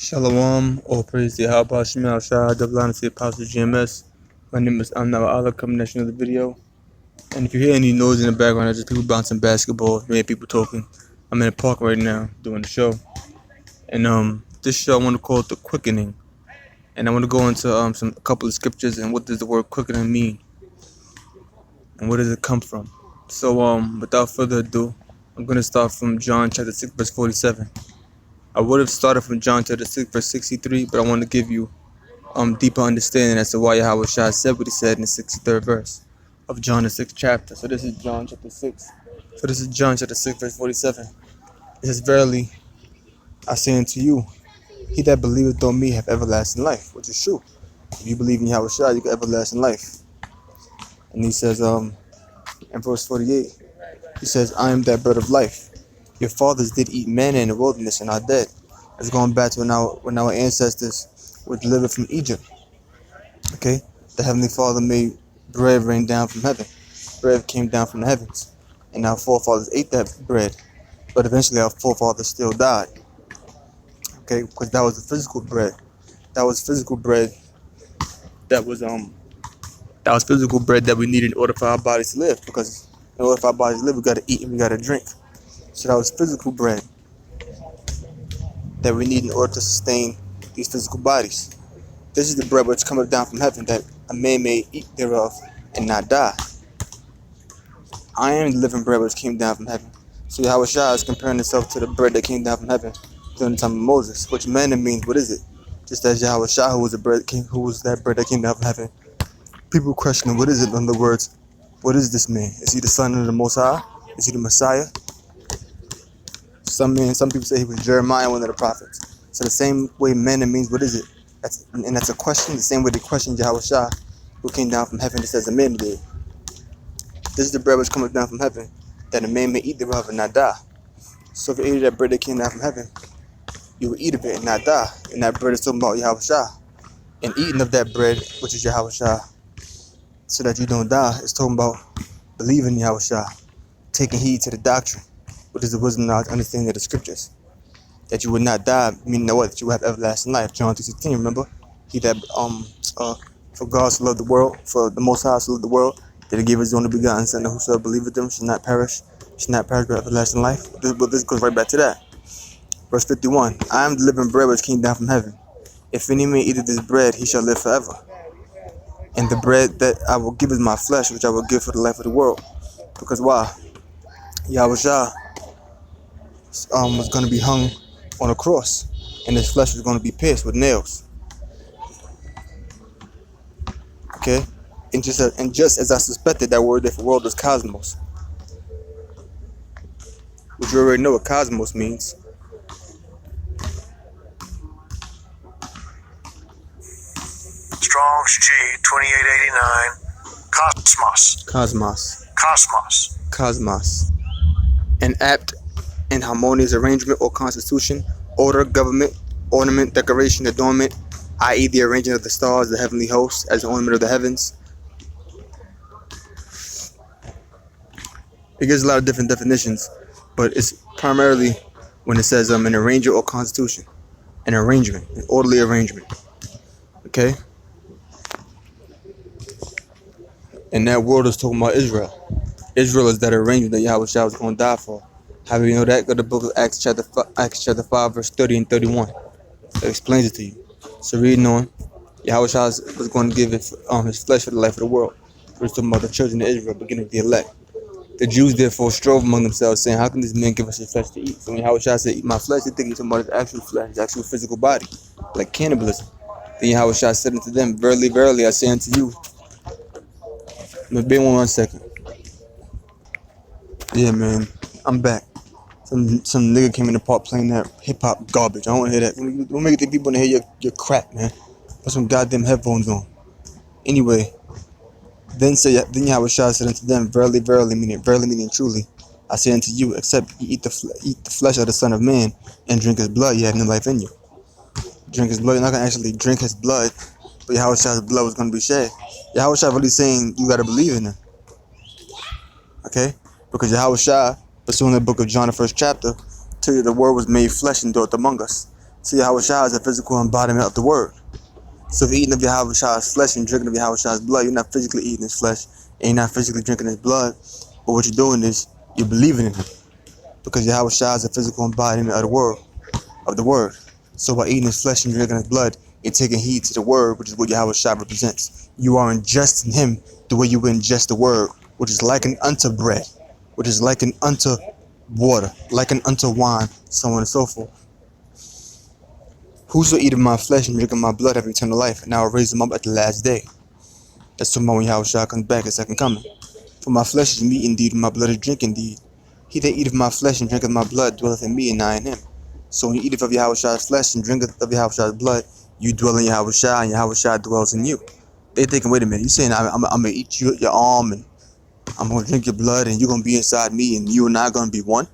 Shalom, all praise to Yahweh Shemel Shah, double honor to the Apostle GMS. My name is Amna Allah, coming at you another video. And if you hear any noise in the background, it's just people bouncing basketball, maybe people talking. I'm in a park right now doing the show. And this show I want to call it the Quickening. And I want to go into a couple of scriptures and what does the word quickening mean? And where does it come from? So without further ado, I'm gonna start from John chapter 6, verse 47. I would have started from John chapter 6, verse 63, but I want to give you deeper understanding as to why Yahweh Shah said what he said in the 63rd verse of John the 6th chapter. So this is John chapter 6. So this is John chapter 6, verse 47. It says, "Verily, I say unto you, he that believeth on me have everlasting life," which is true. If you believe in Yahweh Shah, you get everlasting life. And he says, in verse 48, he says, "I am that bread of life. Your fathers did eat manna in the wilderness and are dead." It's going back to when our ancestors were delivered from Egypt. Okay? The Heavenly Father made bread rain down from heaven. Bread came down from the heavens. And our forefathers ate that bread. But eventually our forefathers still died. Okay? Because that was the physical bread. That was physical bread that was physical bread that we needed in order for our bodies to live. Because in order for our bodies to live, we gotta eat and we gotta drink. So that was physical bread that we need in order to sustain these physical bodies. This is the bread which cometh down from heaven, that a man may eat thereof and not die. I am the living bread which came down from heaven. So Yahweh Shah is comparing himself to the bread that came down from heaven during the time of Moses, which manna means, what is it? Just as Yahweh Shah, who was that bread that came down from heaven. People questioning, what is it? In other words, what is this man? Is he the son of the Most High? Is he the Messiah? Some people say he was Jeremiah, one of the prophets. So the same way manna means, what is it? That's a question, the same way they questioned Yahweh Shah, who came down from heaven just as a man did. This is the bread which cometh down from heaven, that a man may eat thereof and not die. So if you ate that bread that came down from heaven, you will eat of it and not die. And that bread is talking about Yahweh Shah. And eating of that bread, which is Yahweh Shah, so that you don't die, is talking about believing in Yahweh Shah, taking heed to the doctrine, which is the wisdom, knowledge, understanding of the scriptures. That you would not die, meaning what? That you would have everlasting life. John 3:16, remember? He that, for God so loved the world, for the Most High so loved the world, that he gave his only begotten Son, that whosoever believeth him should not perish but everlasting life. But this goes right back to that. Verse 51, "I am the living bread which came down from heaven. If any man eateth this bread, he shall live forever. And the bread that I will give is my flesh, which I will give for the life of the world." Because why? Yahweh Shah was going to be hung on a cross, and his flesh was going to be pierced with nails. Okay? And just as I suspected, that word there for world was cosmos, which you already know what cosmos means. Strong's G 2889. Cosmos. An apt and harmonious arrangement or constitution, order, government, ornament, decoration, adornment, i.e. the arrangement of the stars, the heavenly hosts, as the ornament of the heavens. It gives a lot of different definitions, but it's primarily when it says an arrangement or constitution, an arrangement, an orderly arrangement. Okay? And that word is talking about Israel. Israel is that arrangement that Yahweh Shah was going to die for. How do you know that? Go to the book of Acts chapter 5, verse 30 and 31. That explains it to you. So reading on, Yahweh Shah was going to give his flesh for the life of the world. We're talking about the children of Israel, beginning of the elect. The Jews therefore strove among themselves, saying, "How can this man give us his flesh to eat?" So when Yahweh Shah said, "Eat my flesh," they think he's talking about his actual flesh, his actual physical body, like cannibalism. Then Yahweh Shah said unto them, "Verily, verily, I say unto you." Be 1 second. Yeah, man, I'm back. Some nigga came in the park playing that hip hop garbage. I don't want to hear that. Don't make the people want to hear your crap, man. Put some goddamn headphones on. Anyway, then Yahweh Shah said unto them, "Verily, verily, meaning truly, I say unto you, except you eat the flesh of the Son of Man and drink his blood, you have no life in you." Drink his blood. You're not gonna actually drink his blood, but Yahweh Shah's blood was gonna be shed. Yahweh Shah really saying you gotta believe in him. Okay? Because Yahweh Shah, pursuing the book of John, the 1st chapter, tell you the word was made flesh and dwelt among us. So Yahushua is a physical embodiment of the word. So if you're eating of Yahushua's flesh and drinking of Yahushua's blood, you're not physically eating his flesh and you're not physically drinking his blood. But what you're doing is you're believing in him. Because Yahushua is a physical embodiment of the word. So by eating his flesh and drinking his blood, you're taking heed to the word, which is what Yahushua represents. You are ingesting him the way you would ingest the word, which is likened unto bread, which is likened unto water, likened unto wine, so on and so forth. Whoso eateth my flesh and drinketh my blood have eternal life, and I will raise him up at the last day. That's talking about when Yahushua comes back, his second coming. For my flesh is meat indeed, and my blood is drink indeed. He that eateth my flesh and drinketh my blood dwelleth in me, and I in him. So when you eateth of Yahushua's flesh and drinketh of Yahushua's blood, you dwell in Yahushua, and Yahushua dwells in you. They thinking, wait a minute, you saying I'm going to eat your arm, and I'm going to drink your blood, and you're going to be inside me, and you and I going to be one?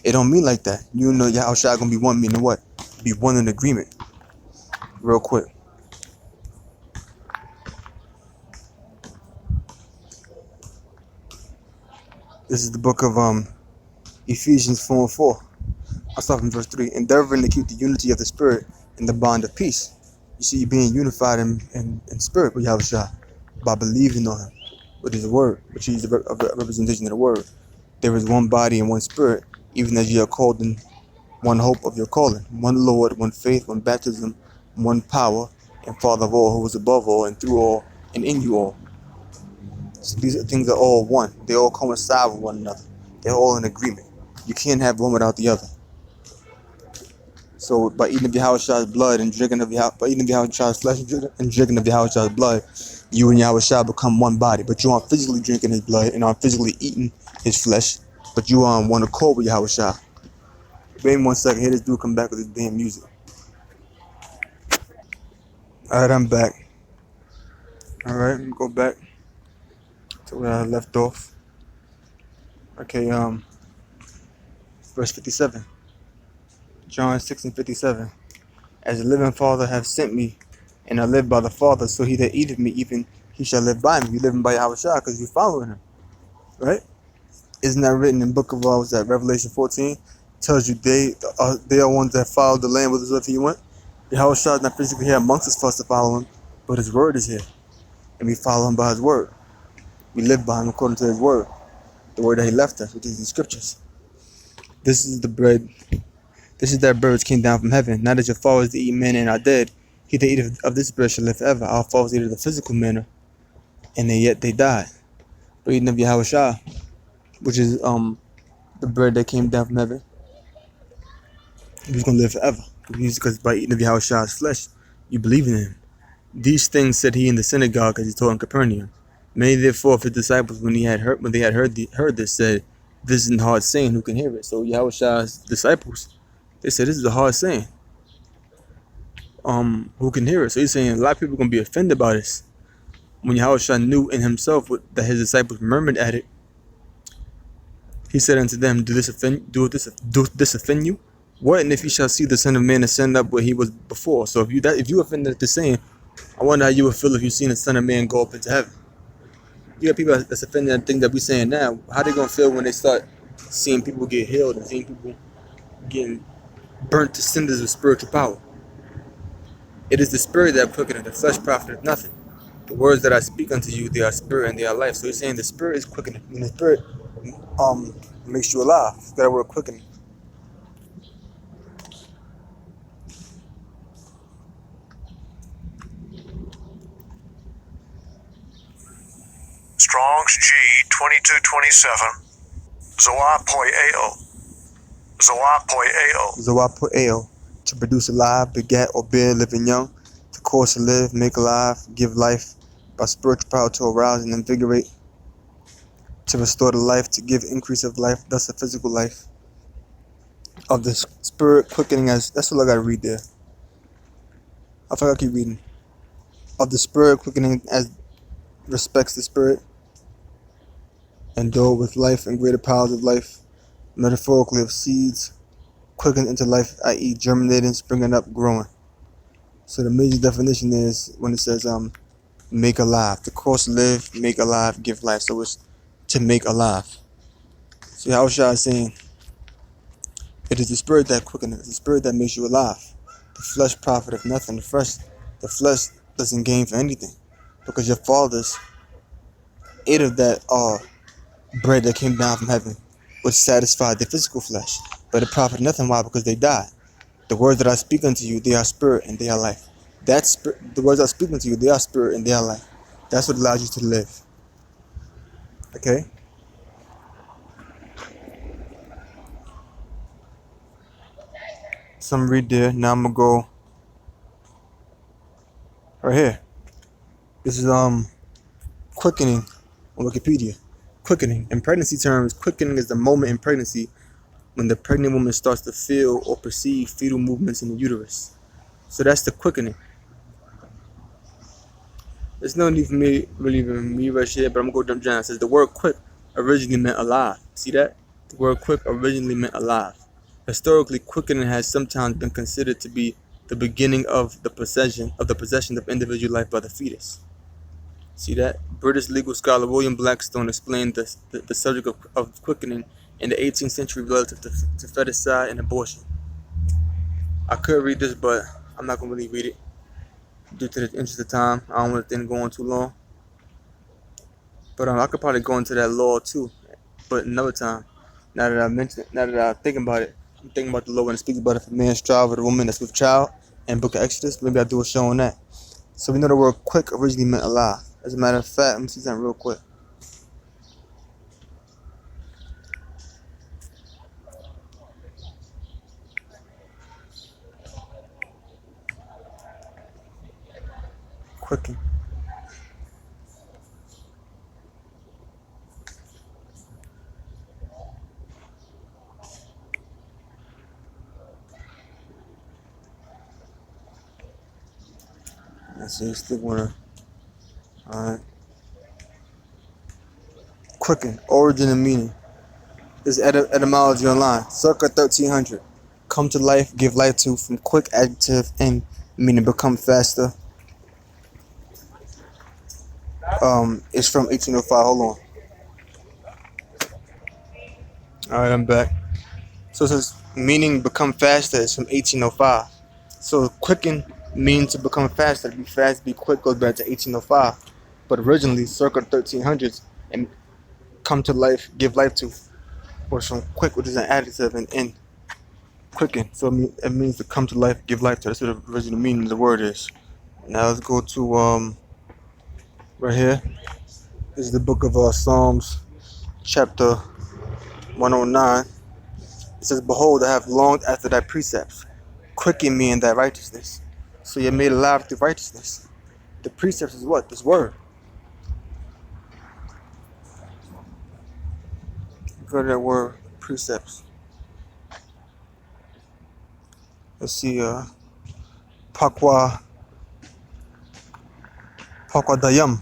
It don't mean like that. You know Yahushua going to be one, meaning what? Be one in agreement. Real quick. This is the book of Ephesians 4:4. I'll start from verse 3. Endeavoring to keep the unity of the Spirit in the bond of peace. You see, you're being unified in spirit with Yahushua by believing on him, with his word, which is a representation of the word. There is one body and one spirit, even as you are called in one hope of your calling, one Lord, one faith, one baptism, one power, and Father of all, who is above all, and through all, and in you all. So these things are all one. They all coincide with one another. They're all in agreement. You can't have one without the other. So by eating of Yahushua's blood and drinking of Yahushua's flesh and drinking of Yahushua's blood, you and Yahushua become one body. But you aren't physically drinking his blood and aren't physically eating his flesh, but you are on one accord with Yahushua. Wait 1 second. Hear this dude come back with this damn music. Alright, I'm back. Alright, let me go back to where I left off. Okay, verse 57. John 6:57. As the living Father hath sent me, and I live by the Father, so he that eateth me, even he shall live by me. You living by Yahushua because you following him, right? Isn't that written in book of Revelation 14? Tells you they are ones that follow the Lamb with us if he went. Yahushua is not physically here amongst us for us to follow him, but his word is here, and we follow him by his word. We live by him according to his word, the word that he left us, which is the scriptures. This is the bread. This is that bread which came down from heaven. Not as your fathers to eat manna and are dead. He that eateth of this bread shall live forever. Our fathers ate of the physical manna, and yet they died. But eating of Yahushua, which is the bread that came down from heaven, he's gonna live forever. Because by eating of Yahushua's flesh, you believe in him. These things said he in the synagogue, as he taught in Capernaum. Many therefore of his disciples, when they had heard this, said, "This is a hard saying. Who can hear it?" So Yahushua's disciples, they said, "This is a hard saying. Who can hear it?" So he's saying a lot of people are gonna be offended by this. When Yahushua knew in himself that his disciples murmured at it, he said unto them, "Do this offend you? What and if you shall see the Son of Man ascend up where he was before?" So if you offended at the saying, I wonder how you would feel if you seen the Son of Man go up into heaven. You got people that's offended at things that we saying now. How they gonna feel when they start seeing people get healed and seeing people getting burnt to cinders with spiritual power? It is the spirit that quickeneth, the flesh profiteth nothing. The words that I speak unto you, they are spirit and they are life. So he's saying the spirit is quickening, and the spirit makes you alive. It's that word quickening. Strong's G 2227. Zoapoieo. Zoapoieo. To produce alive, begat or bear, living young. To cause to live, make alive, give life. By spiritual power to arouse and invigorate. To restore the life, to give increase of life, thus a physical life. Of the spirit quickening as, that's all I gotta read there. I forgot I keep reading. Of the spirit quickening as respects the spirit. Endowed with life and greater powers of life. Metaphorically of seeds. Quickened into life, i.e. germinating, springing up, growing. So the major definition is when it says make alive. To cause live, make alive, give life. So it's to make alive. So Yahushua is saying it is the spirit that quickeneth, the spirit that makes you alive. The flesh profiteth nothing. The flesh doesn't gain for anything, because your fathers ate of that bread that came down from heaven, which satisfied their physical flesh, but it profited nothing. Why? Because they died. The words that I speak unto you, they are spirit and they are life. The words I speak unto you, they are spirit and they are life. That's what allows you to live. Okay? So I'm read there. Now I'm gonna go right here. This is quickening on Wikipedia. Quickening. In pregnancy terms, quickening is the moment in pregnancy when the pregnant woman starts to feel or perceive fetal movements in the uterus. So that's the quickening. There's no need for me really even me rush here, but I'm gonna go jump down. It says the word quick originally meant alive. See that? The word quick originally meant alive. Historically, quickening has sometimes been considered to be the beginning of the possession of individual life by the fetus. See that? British legal scholar William Blackstone explained the subject of quickening in the 18th century relative to feticide and abortion. I could read this, but I'm not gonna really read it due to the interest of time. I don't want the thing to go on too long. But I could probably go into that law too, but another time. Now that I mention it, now that I'm thinking about it, I'm thinking about the law when it speaks about if a man strive with a woman that's with child and Book of Exodus. Maybe I'll do a show on that. So we know the word quick originally meant alive. As a matter of fact, let me see something real quick. Quicken. Let's see, you still wanna. Alright. Quicken. Origin and meaning. This etymology online. Circa 1300. Come to life, give life to, from quick adjective and meaning become faster. It's from 1805. Hold on. Alright, I'm back. So it says meaning become faster is from 1805. So quicken means to become faster. To be fast, be quick goes back to 1805. But originally, circa 1300s, and come to life, give life to, was from quick, which is an adjective, and in quicken. So it means to come to life, give life to. That's what the original meaning of the word is. Now let's go to right here. This is the book of Psalms, chapter 109. It says, "Behold, I have longed after thy precepts. Quicken me in thy righteousness." So you're made alive through righteousness. The precepts is what? This word. Go to that word, precepts. Let's see, Pakwa Dayam.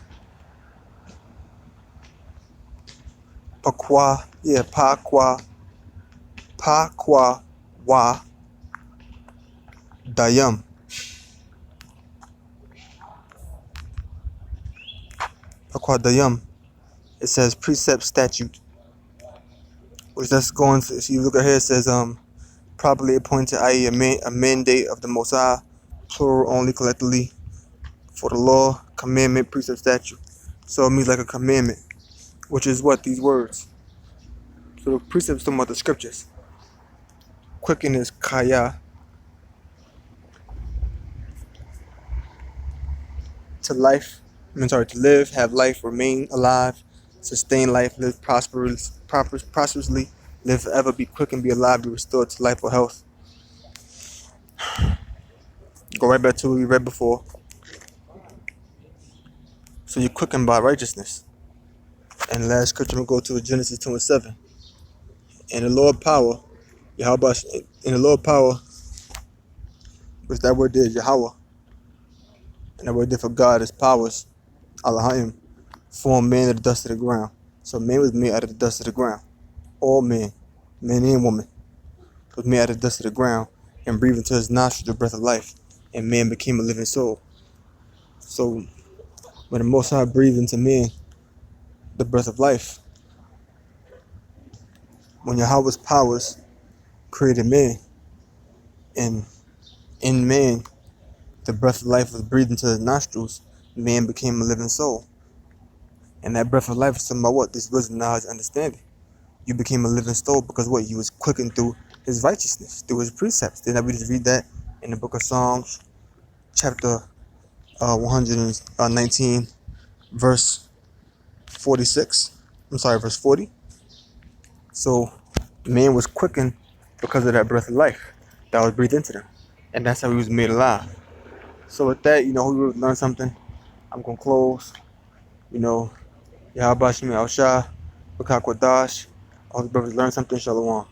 Pakwa wa Dayam. Pakwa Dayam. It says precept statute. Which that's going to, if you look at here, it says properly appointed, i.e. a mandate of the Most High, plural only, collectively, for the law, commandment, precept, statute. So it means like a commandment, which is what? These words. So the precepts talking about the scriptures. Quicken is kaya. To live, have life, remain alive, sustain life, live prosperously, live forever, be quick and be alive, be restored to life or health. Go right back to what we read before. So you're quickened by righteousness. And the last scripture we'll go to is Genesis 2:7. And the Lord power, Yahweh, in the Lord power, which that word there is Yahweh. And that word there for God is powers, Elohim, formed man of the dust of the ground. So man was made out of the dust of the ground. All men, man and woman, was made out of the dust of the ground and breathed into his nostrils the breath of life. And man became a living soul. So when the Most High breathed into man the breath of life, when Yahweh's powers created man and In man, the breath of life was breathed into his nostrils. Man became a living soul. And that breath of life is talking about what? This wisdom, knowledge, understanding. You became a living soul because what? You was quickened through his righteousness, through his precepts. Didn't we just read that in the book of Psalms, chapter 119, verse 46? I'm sorry, verse 40. So man was quickened because of that breath of life that was breathed into them. And that's how he was made alive. So with that, we learned something. I'm going to close. Yahabashmi Al-Shah, Bakak Wadash. All the brothers learn something. Shalom.